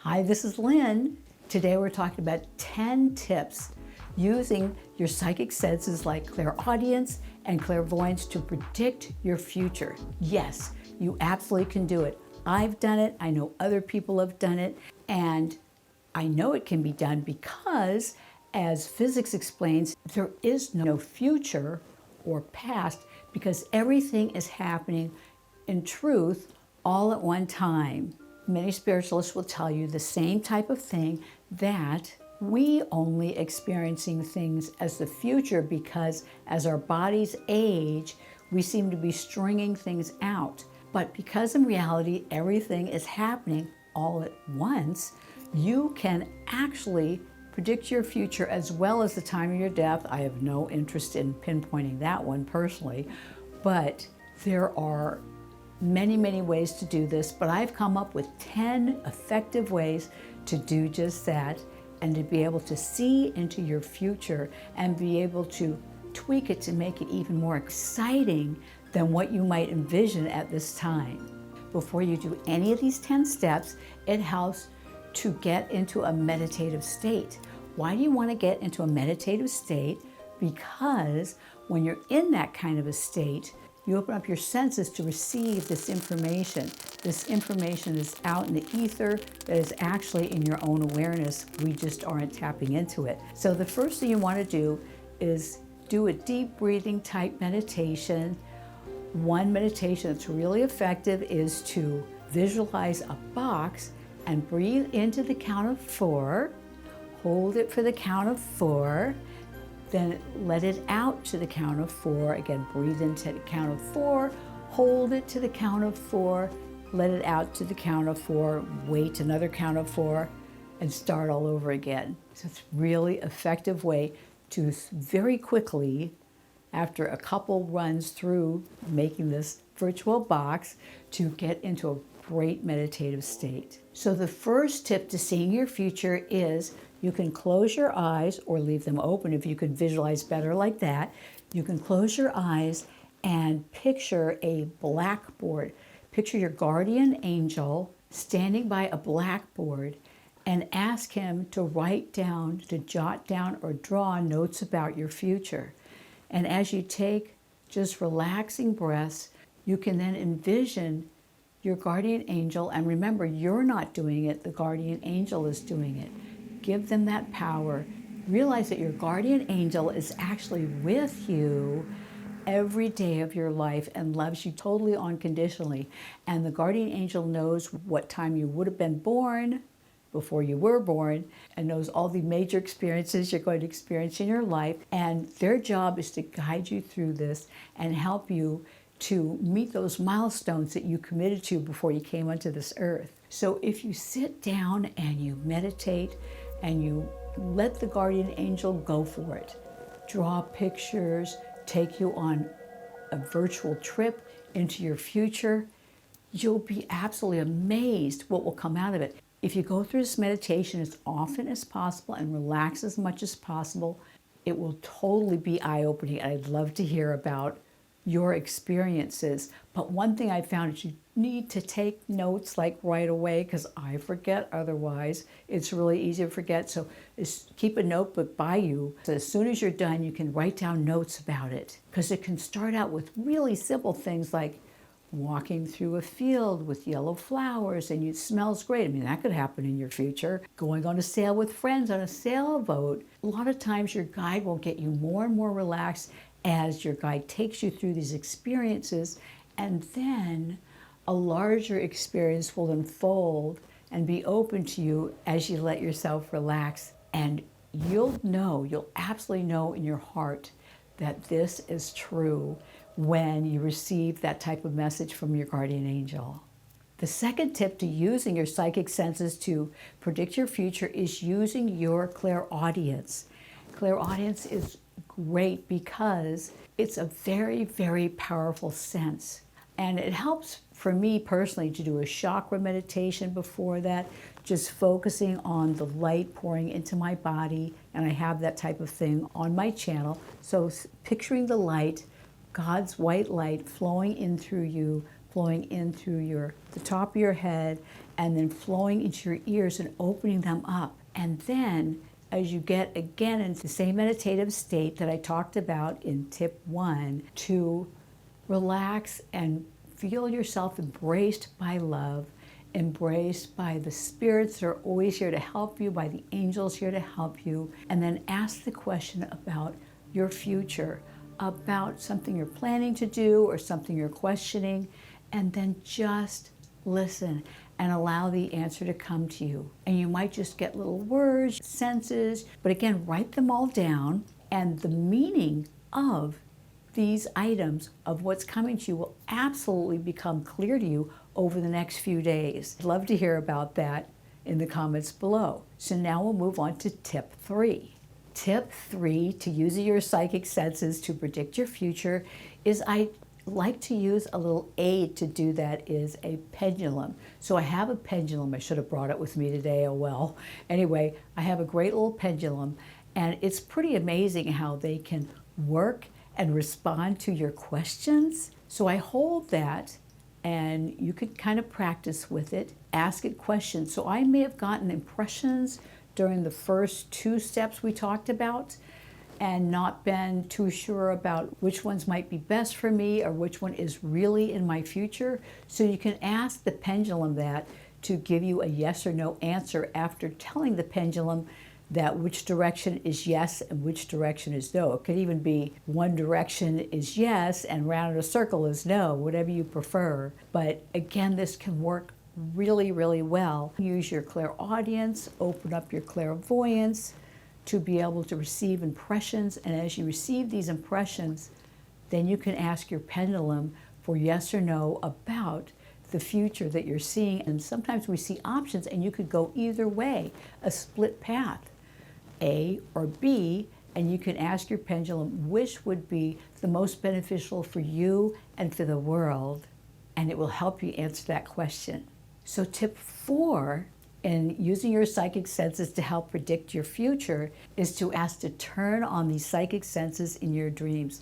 Hi, this is Lynn. Today we're talking about 10 tips using your psychic senses like clairaudience and clairvoyance to predict your future. Yes, you absolutely can do it. I've done it, I know other people have done it, and I know it can be done because, as physics explains, there is no future or past because everything is happening in truth all at one time. Many spiritualists will tell you the same type of thing, that we only experiencing things as the future because as our bodies age, we seem to be stringing things out. But because in reality, everything is happening all at once, you can actually predict your future as well as the time of your death. I have no interest in pinpointing that one personally, but there are many ways to do this, but I've come up with 10 effective ways to do just that and to be able to see into your future and be able to tweak it to make it even more exciting than what you might envision at this time. Before you do any of these 10 steps, it helps to get into a meditative state. Why do you want to get into a meditative state? Because when you're in that kind of a state, you open up your senses to receive this information. This information is out in the ether that is actually in your own awareness. We just aren't tapping into it. So the first thing you want to do is do a deep breathing type meditation. One meditation that's really effective is to visualize a box and breathe into the count of 4, hold it for the count of 4, then let it out to the count of 4. Again, breathe into the count of 4, hold it to the count of 4, let it out to the count of 4, wait another count of 4, and start all over again. So it's a really effective way to very quickly, after a couple runs through making this virtual box, to get into a great meditative state. So the first tip to seeing your future is you can close your eyes or leave them open if you could visualize better like that. You can close your eyes and picture a blackboard. Picture your guardian angel standing by a blackboard and ask him to write down, to jot down or draw notes about your future. And as you take just relaxing breaths, you can then envision your guardian angel, and remember, you're not doing it, the guardian angel is doing it. Give them that power. Realize that your guardian angel is actually with you every day of your life and loves you totally unconditionally. And the guardian angel knows what time you would have been born before you were born, and knows all the major experiences you're going to experience in your life. And their job is to guide you through this and help you to meet those milestones that you committed to before you came onto this earth. So if you sit down and you meditate and you let the guardian angel go for it, draw pictures, take you on a virtual trip into your future, you'll be absolutely amazed what will come out of it. If you go through this meditation as often as possible and relax as much as possible, it will totally be eye-opening. I'd love to hear about your experiences. But one thing I found is you need to take notes like right away, because I forget otherwise. It's really easy to forget. So just keep a notebook by you. So as soon as you're done, you can write down notes about it, because it can start out with really simple things like walking through a field with yellow flowers and it smells great. I mean, that could happen in your future. Going on a sail with friends on a sailboat. A lot of times your guide will get you more and more relaxed as your guide takes you through these experiences, and then a larger experience will unfold and be open to you as you let yourself relax. And you'll absolutely know in your heart that this is true when you receive that type of message from your guardian angel. The second tip to using your psychic senses to predict your future is using your clairaudience. Clairaudience is great because it's a very powerful sense. And it helps for me personally to do a chakra meditation before that, just focusing on the light pouring into my body. And I have that type of thing on my channel. So picturing the light, God's white light flowing in through you, flowing in through the top of your head and then flowing into your ears and opening them up. And then as you get again into the same meditative state that I talked about in tip 1, to relax and feel yourself embraced by love, embraced by the spirits that are always here to help you, by the angels here to help you, and then ask the question about your future, about something you're planning to do or something you're questioning, and then just listen and allow the answer to come to you. And you might just get little words, senses, but again, write them all down, and the meaning of these items of what's coming to you will absolutely become clear to you over the next few days. I'd love to hear about that in the comments below. So now we'll move on to tip 3. Tip 3 to using your psychic senses to predict your future is I like to use a little aid to do that, is a pendulum. So I have a pendulum. I should have brought it with me today, oh well. Anyway, I have a great little pendulum, and it's pretty amazing how they can work and respond to your questions. So I hold that, and you could kind of practice with it, ask it questions. So I may have gotten impressions during the first 2 steps we talked about and not been too sure about which ones might be best for me or which one is really in my future. So you can ask the pendulum that to give you a yes or no answer after telling the pendulum that which direction is yes and which direction is no. It could even be one direction is yes and round in a circle is no, whatever you prefer. But again, this can work really, really well. Use your clairaudience, open up your clairvoyance to be able to receive impressions. And as you receive these impressions, then you can ask your pendulum for yes or no about the future that you're seeing. And sometimes we see options and you could go either way, a split path, A or B, and you can ask your pendulum which would be the most beneficial for you and for the world, and it will help you answer that question. So tip 4 in using your psychic senses to help predict your future is to ask to turn on these psychic senses in your dreams.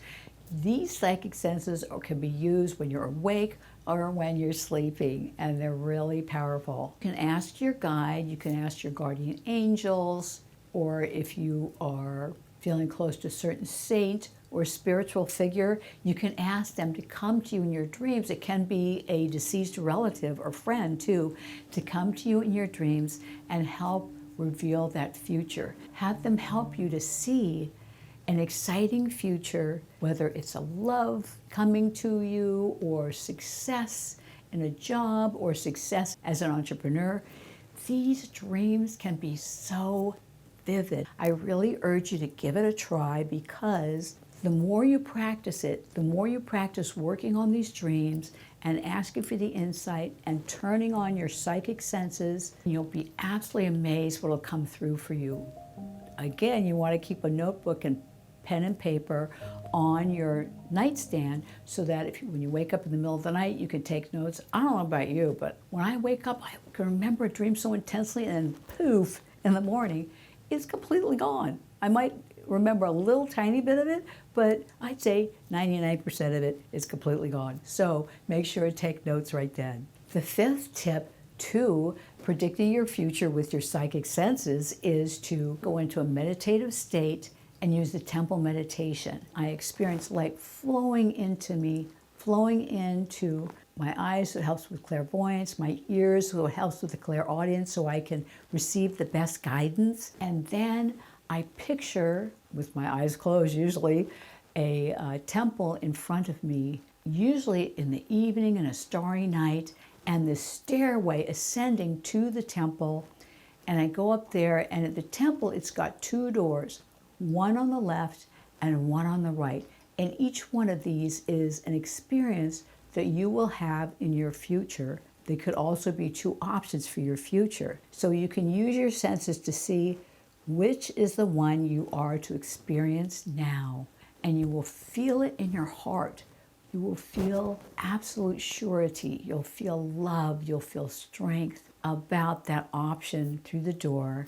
These psychic senses can be used when you're awake or when you're sleeping, and they're really powerful. You can ask your guide, you can ask your guardian angels, or if you are feeling close to a certain saint or spiritual figure, you can ask them to come to you in your dreams. It can be a deceased relative or friend too, to come to you in your dreams and help reveal that future. Have them help you to see an exciting future, whether it's a love coming to you or success in a job or success as an entrepreneur. These dreams can be so vivid. I really urge you to give it a try, because the more you practice it, the more you practice working on these dreams and asking for the insight and turning on your psychic senses, you'll be absolutely amazed what will come through for you. Again, you want to keep a notebook and pen and paper on your nightstand so that when you wake up in the middle of the night, you can take notes. I don't know about you, but when I wake up, I can remember a dream so intensely, and then poof, in the morning, it's completely gone. I might remember a little tiny bit of it, but I'd say 99% of it is completely gone. So make sure to take notes right then. The 5th tip to predicting your future with your psychic senses is to go into a meditative state and use the temple meditation. I experience light flowing into me, flowing into my eyes, so it helps with clairvoyance, my ears, so it helps with the clairaudience, so I can receive the best guidance. And then I picture, with my eyes closed usually, a temple in front of me, usually in the evening in a starry night, and the stairway ascending to the temple. And I go up there, and at the temple, it's got 2 doors, one on the left and one on the right. And each one of these is an experience that you will have in your future. They could also be 2 options for your future. So you can use your senses to see which is the one you are to experience now. And you will feel it in your heart. You will feel absolute surety. You'll feel love. You'll feel strength about that option through the door.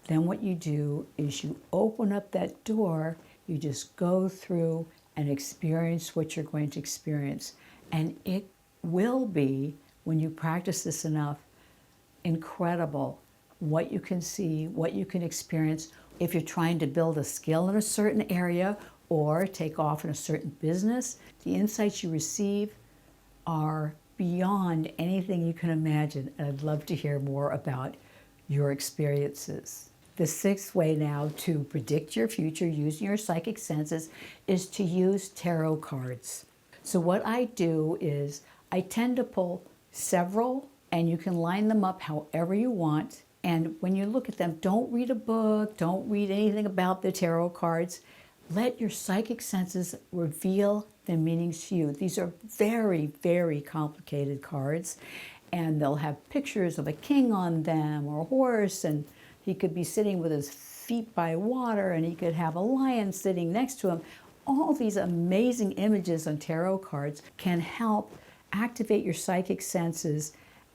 Then what you do is you open up that door. You just go through and experience what you're going to experience. And it will be, when you practice this enough, incredible what you can see, what you can experience. If you're trying to build a skill in a certain area or take off in a certain business, the insights you receive are beyond anything you can imagine. And I'd love to hear more about your experiences. The sixth way now to predict your future using your psychic senses is to use tarot cards. So what I do is I tend to pull several, and you can line them up however you want. And when you look at them, don't read a book, don't read anything about the tarot cards. Let your psychic senses reveal the meanings to you. These are very, very complicated cards, and they'll have pictures of a king on them or a horse, and he could be sitting with his feet by water, and he could have a lion sitting next to him. All these amazing images on tarot cards can help activate your psychic senses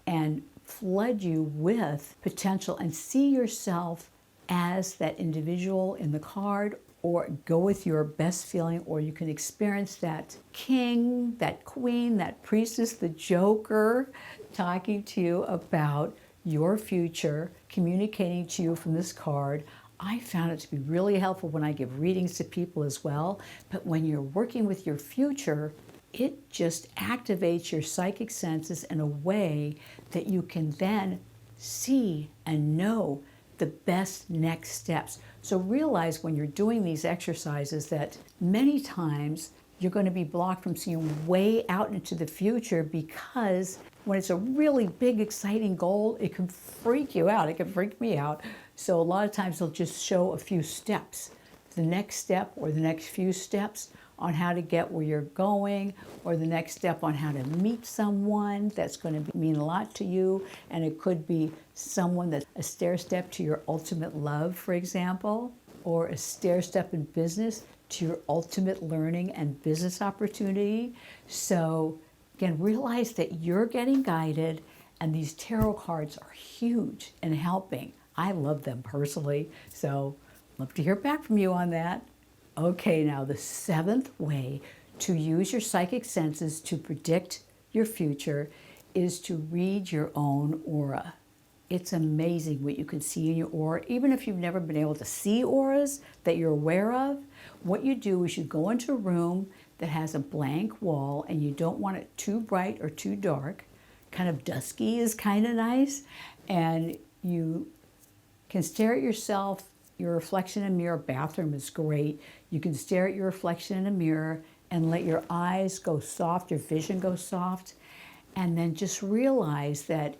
and flood you with potential and see yourself as that individual in the card, or go with your best feeling, or you can experience that king, that queen, that priestess, the joker talking to you about your future, communicating to you from this card. I found it to be really helpful when I give readings to people as well. But when you're working with your future, it just activates your psychic senses in a way that you can then see and know the best next steps. So realize when you're doing these exercises that many times you're going to be blocked from seeing way out into the future, because when it's a really big, exciting goal, it can freak you out. It can freak me out. So a lot of times they'll just show a few steps, the next step or the next few steps on how to get where you're going, or the next step on how to meet someone that's going to mean a lot to you. And it could be someone that's a stair step to your ultimate love, for example, or a stair step in business to your ultimate learning and business opportunity. So again, realize that you're getting guided, and these tarot cards are huge in helping. I love them personally, so love to hear back from you on that. Okay, now the seventh way to use your psychic senses to predict your future is to read your own aura. It's amazing what you can see in your aura. Even if you've never been able to see auras that you're aware of, what you do is you go into a room that has a blank wall, and you don't want it too bright or too dark. Kind of dusky is kind of nice. And you can stare at yourself. Your reflection in a mirror, bathroom is great. You can stare at your reflection in a mirror and let your eyes go soft, your vision go soft, and then just realize that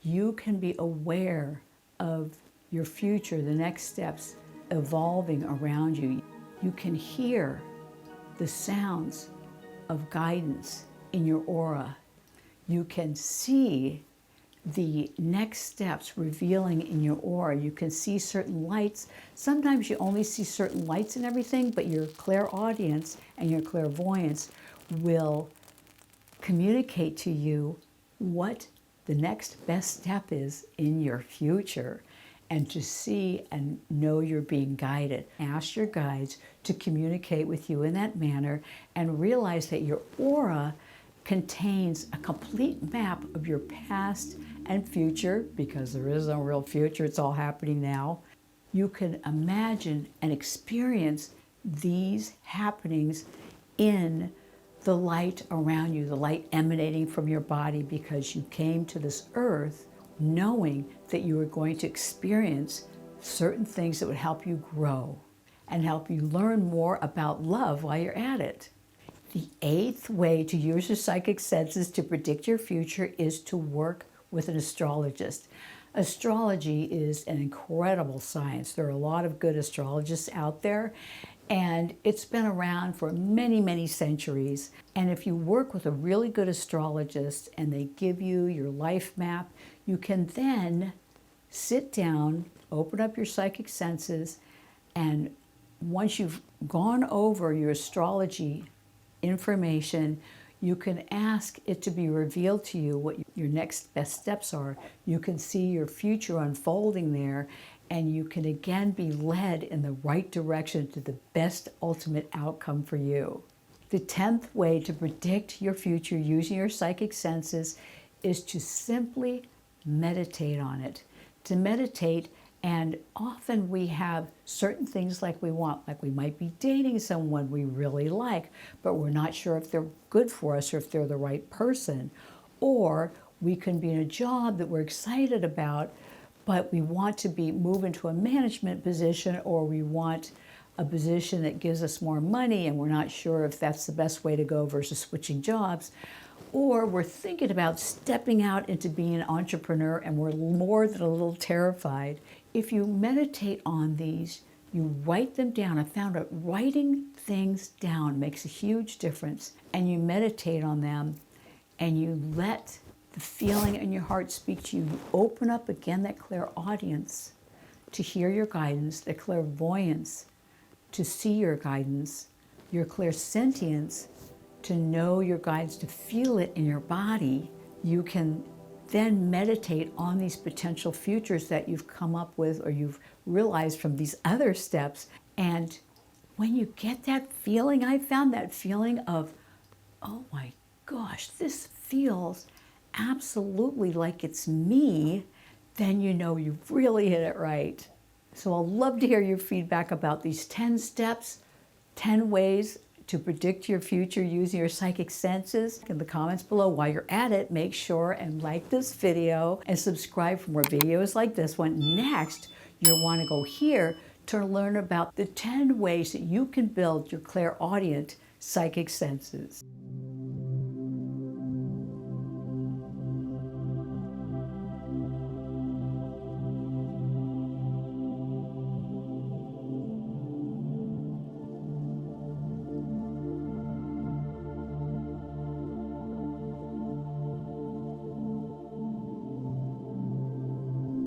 you can be aware of your future, the next steps evolving around you. You can hear the sounds of guidance in your aura. You can see the next steps revealing in your aura. You can see certain lights. Sometimes you only see certain lights and everything, but your clairaudience and your clairvoyance will communicate to you what the next best step is in your future, and to see and know you're being guided. Ask your guides to communicate with you in that manner, and realize that your aura contains a complete map of your past and future, because there is no real future, it's all happening now. You can imagine and experience these happenings in the light around you, the light emanating from your body, because you came to this earth knowing that you were going to experience certain things that would help you grow and help you learn more about love while you're at it. The eighth way to use your psychic senses to predict your future is to work with an astrologist. Astrology is an incredible science. There are a lot of good astrologists out there, and it's been around for many, many centuries. And if you work with a really good astrologist and they give you your life map, you can then sit down, open up your psychic senses, and once you've gone over your astrology information, you can ask it to be revealed to you what your next best steps are. You can see your future unfolding there, and you can again be led in the right direction to the best ultimate outcome for you. The 10th way to predict your future using your psychic senses is to simply meditate on it. To meditate, and often we have certain things like we want, like we might be dating someone we really like, but we're not sure if they're good for us or if they're the right person. Or we can be in a job that we're excited about, but we want to move into a management position, or we want a position that gives us more money and we're not sure if that's the best way to go versus switching jobs. Or we're thinking about stepping out into being an entrepreneur and we're more than a little terrified. If you meditate on these, you write them down. I found out writing things down makes a huge difference. And you meditate on them and you let the feeling in your heart speak to you. You open up again that clairaudience to hear your guidance, the clairvoyance to see your guidance, your clairsentience to know your guidance, to feel it in your body. You can then meditate on these potential futures that you've come up with or you've realized from these other steps. And when you get that feeling, I found that feeling of, oh my gosh, this feels absolutely like it's me, then you know you've really hit it right. So I'll love to hear your feedback about these 10 steps, 10 ways to predict your future using your psychic senses in the comments below. While you're at it, make sure and like this video and subscribe for more videos like this one. Next, you'll want to go here to learn about the 10 ways that you can build your clairaudient psychic senses.